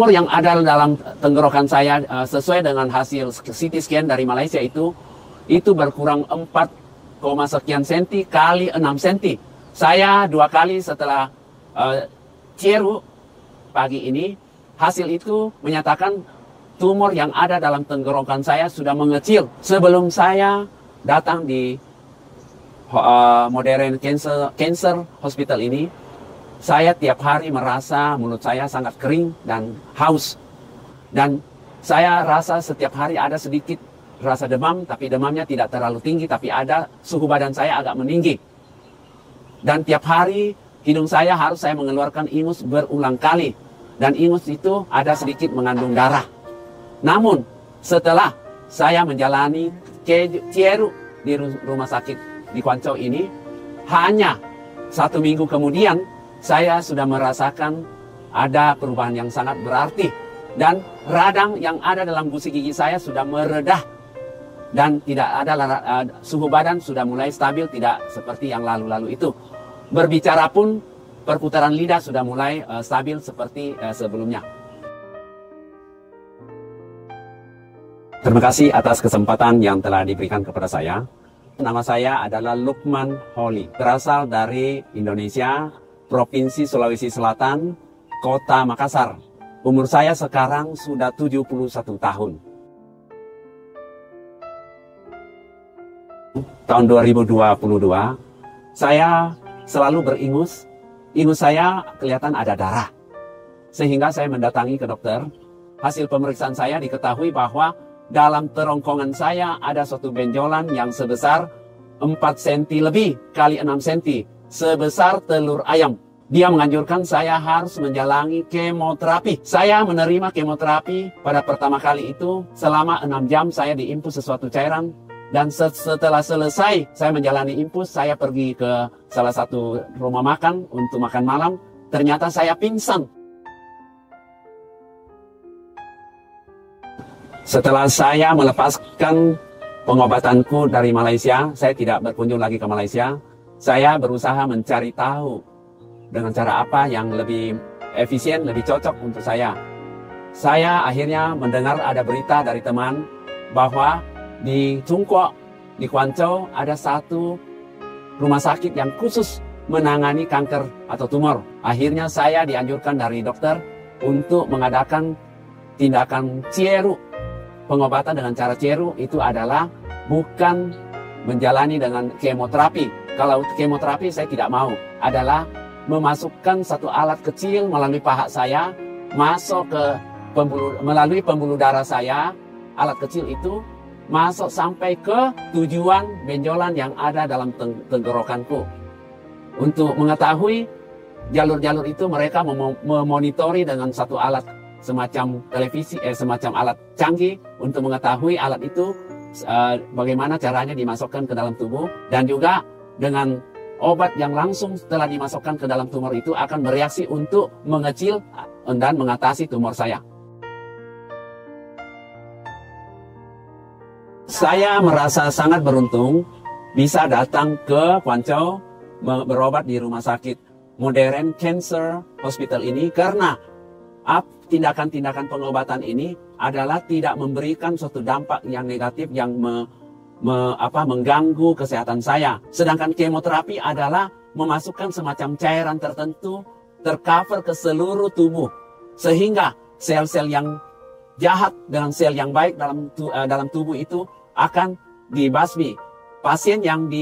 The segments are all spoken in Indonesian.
tumor yang ada dalam tenggorokan saya sesuai dengan hasil CT scan dari Malaysia itu berkurang 4, sekian senti kali 6 senti. Saya 2 kali setelah cieru pagi ini, hasil itu menyatakan tumor yang ada dalam tenggorokan saya sudah mengecil. Sebelum saya datang di Modern Cancer Hospital ini, saya tiap hari merasa mulut saya sangat kering dan haus. Dan saya rasa setiap hari ada sedikit rasa demam, tapi demamnya tidak terlalu tinggi, tapi ada suhu badan saya agak meninggi. Dan tiap hari hidung saya saya mengeluarkan ingus berulang kali. Dan ingus itu ada sedikit mengandung darah. Namun setelah saya menjalani cieru di rumah sakit di Kuancau ini, hanya 1 minggu kemudian saya sudah merasakan ada perubahan yang sangat berarti. Dan radang yang ada dalam gusi gigi saya sudah meredah. Dan tidak ada suhu badan sudah mulai stabil, tidak seperti yang lalu-lalu itu. Berbicara pun perputaran lidah sudah mulai stabil seperti sebelumnya. Terima kasih atas kesempatan yang telah diberikan kepada saya. Nama saya adalah Lukman Holi, berasal dari Indonesia, Provinsi Sulawesi Selatan, Kota Makassar. Umur saya sekarang sudah 71 tahun. Tahun 2022, saya selalu beringus. Ingus saya kelihatan ada darah. Sehingga saya mendatangi ke dokter. Hasil pemeriksaan saya diketahui bahwa dalam terongkongan saya ada suatu benjolan yang sebesar 4 cm lebih kali 6 cm. Sebesar telur ayam. Dia menganjurkan saya harus menjalani kemoterapi. Saya menerima kemoterapi pada pertama kali itu selama 6 jam saya diinfus sesuatu cairan. Dan setelah selesai saya menjalani infus, saya pergi ke salah satu rumah makan untuk makan malam. Ternyata saya pingsan. Setelah saya melepaskan pengobatanku dari Malaysia, saya tidak berkunjung lagi ke Malaysia. Saya berusaha mencari tahu dengan cara apa yang lebih efisien, lebih cocok untuk saya. Saya akhirnya mendengar ada berita dari teman bahwa di Cungkok, di Kuancau ada satu rumah sakit yang khusus menangani kanker atau tumor. Akhirnya saya dianjurkan dari dokter untuk mengadakan tindakan cieru. Pengobatan dengan cara cieru itu adalah bukan menjalani dengan kemoterapi. Kalau kemoterapi saya tidak mau. Adalah memasukkan satu alat kecil melalui paha saya, masuk ke melalui pembuluh darah saya. Alat kecil itu masuk sampai ke tujuan benjolan yang ada dalam tenggorokanku. Untuk mengetahui jalur-jalur itu, mereka memonitori dengan satu alat semacam televisi, semacam alat canggih untuk mengetahui alat itu bagaimana caranya dimasukkan ke dalam tubuh, dan juga dengan obat yang langsung setelah dimasukkan ke dalam tumor itu akan bereaksi untuk mengecil dan mengatasi tumor saya. Saya merasa sangat beruntung bisa datang ke Kuancau berobat di rumah sakit Modern Cancer Hospital ini, karena tindakan-tindakan pengobatan ini adalah tidak memberikan suatu dampak yang negatif yang mengganggu kesehatan saya. Sedangkan kemoterapi adalah memasukkan semacam cairan tertentu tercover ke seluruh tubuh, sehingga sel-sel yang jahat dengan sel yang baik dalam tubuh itu akan dibasmi. Pasien yang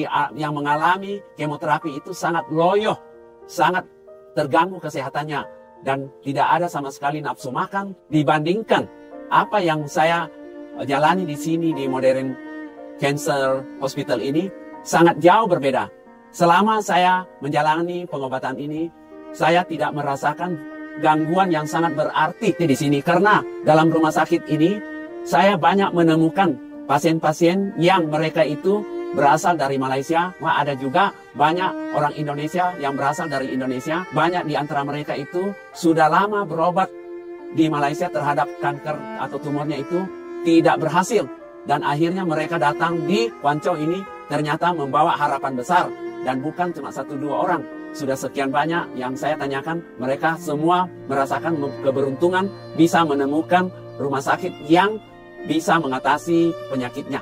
mengalami kemoterapi itu sangat loyo, sangat terganggu kesehatannya, dan tidak ada sama sekali nafsu makan dibandingkan apa yang saya jalani di sini di Modern Cancer Hospital ini. Sangat jauh berbeda. Selama saya menjalani pengobatan ini, saya tidak merasakan gangguan yang sangat berarti di sini, karena dalam rumah sakit ini saya banyak menemukan pasien-pasien yang mereka itu berasal dari Malaysia. Ada juga banyak orang Indonesia yang berasal dari Indonesia. Banyak di antara mereka itu sudah lama berobat di Malaysia terhadap kanker atau tumornya itu tidak berhasil. Dan akhirnya mereka datang di Kuancau ini ternyata membawa harapan besar. Dan bukan cuma 1-2 orang. sudah sekian banyak yang saya tanyakan, mereka semua merasakan keberuntungan bisa menemukan rumah sakit yang bisa mengatasi penyakitnya.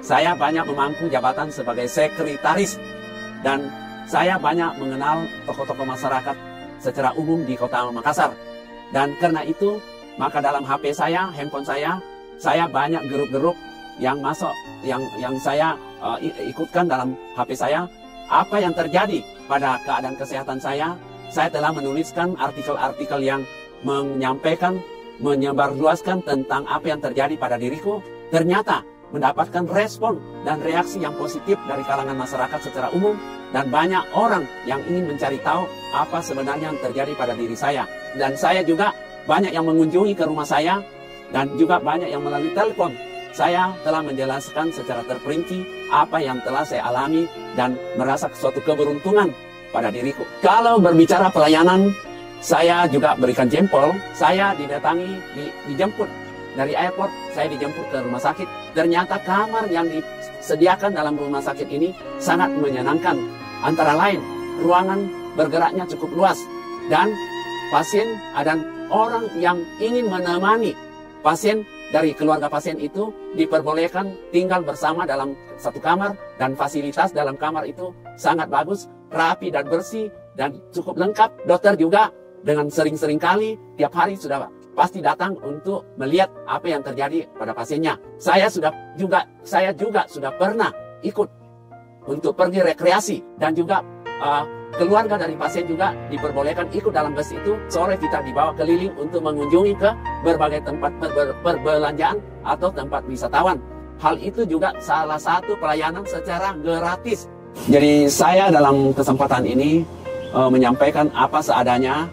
Saya banyak memangku jabatan sebagai sekretaris dan saya banyak mengenal tokoh-tokoh masyarakat secara umum di Kota Makassar. Dan karena itu, maka dalam HP saya, handphone saya banyak grup-grup yang masuk, yang saya ikutkan dalam HP saya. Apa yang terjadi pada keadaan kesehatan saya telah menuliskan artikel-artikel yang menyampaikan, menyebarluaskan tentang apa yang terjadi pada diriku. Ternyata mendapatkan respon dan reaksi yang positif dari kalangan masyarakat secara umum, dan banyak orang yang ingin mencari tahu apa sebenarnya yang terjadi pada diri saya. Dan saya juga banyak yang mengunjungi ke rumah saya, dan juga banyak yang melalui telepon. Saya telah menjelaskan secara terperinci apa yang telah saya alami dan merasa suatu keberuntungan pada diriku. Kalau berbicara pelayanan, saya juga berikan jempol. Saya didatangi, dijemput dari airport, saya dijemput ke rumah sakit. Ternyata kamar yang disediakan dalam rumah sakit ini sangat menyenangkan. Antara lain, ruangan bergeraknya cukup luas, dan pasien dan orang yang ingin menemani pasien dari keluarga pasien itu diperbolehkan tinggal bersama dalam satu kamar, dan fasilitas dalam kamar itu sangat bagus, rapi dan bersih, dan cukup lengkap. Dokter juga dengan sering-sering kali tiap hari sudah pasti datang untuk melihat apa yang terjadi pada pasiennya. Saya juga sudah pernah ikut untuk pergi rekreasi, dan juga keluarga dari pasien juga diperbolehkan ikut dalam bus itu. Sore kita dibawa keliling untuk mengunjungi ke berbagai tempat perbelanjaan atau tempat wisatawan. Hal itu juga salah satu pelayanan secara gratis. Jadi saya dalam kesempatan ini menyampaikan apa seadanya,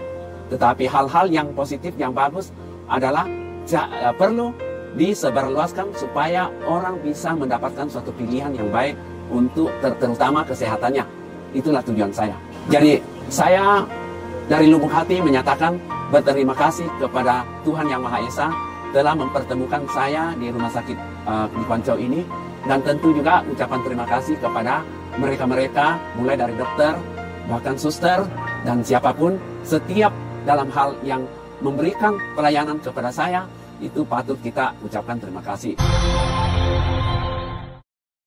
tetapi hal-hal yang positif, yang bagus adalah perlu disebarluaskan supaya orang bisa mendapatkan suatu pilihan yang baik untuk terutama kesehatannya. Itulah tujuan saya. Jadi saya dari lubuk hati menyatakan berterima kasih kepada Tuhan Yang Maha Esa telah mempertemukan saya di rumah sakit di Kuancau ini, dan tentu juga ucapan terima kasih kepada mereka-mereka, mulai dari dokter, bahkan suster, dan siapapun, setiap dalam hal yang memberikan pelayanan kepada saya, itu patut kita ucapkan terima kasih.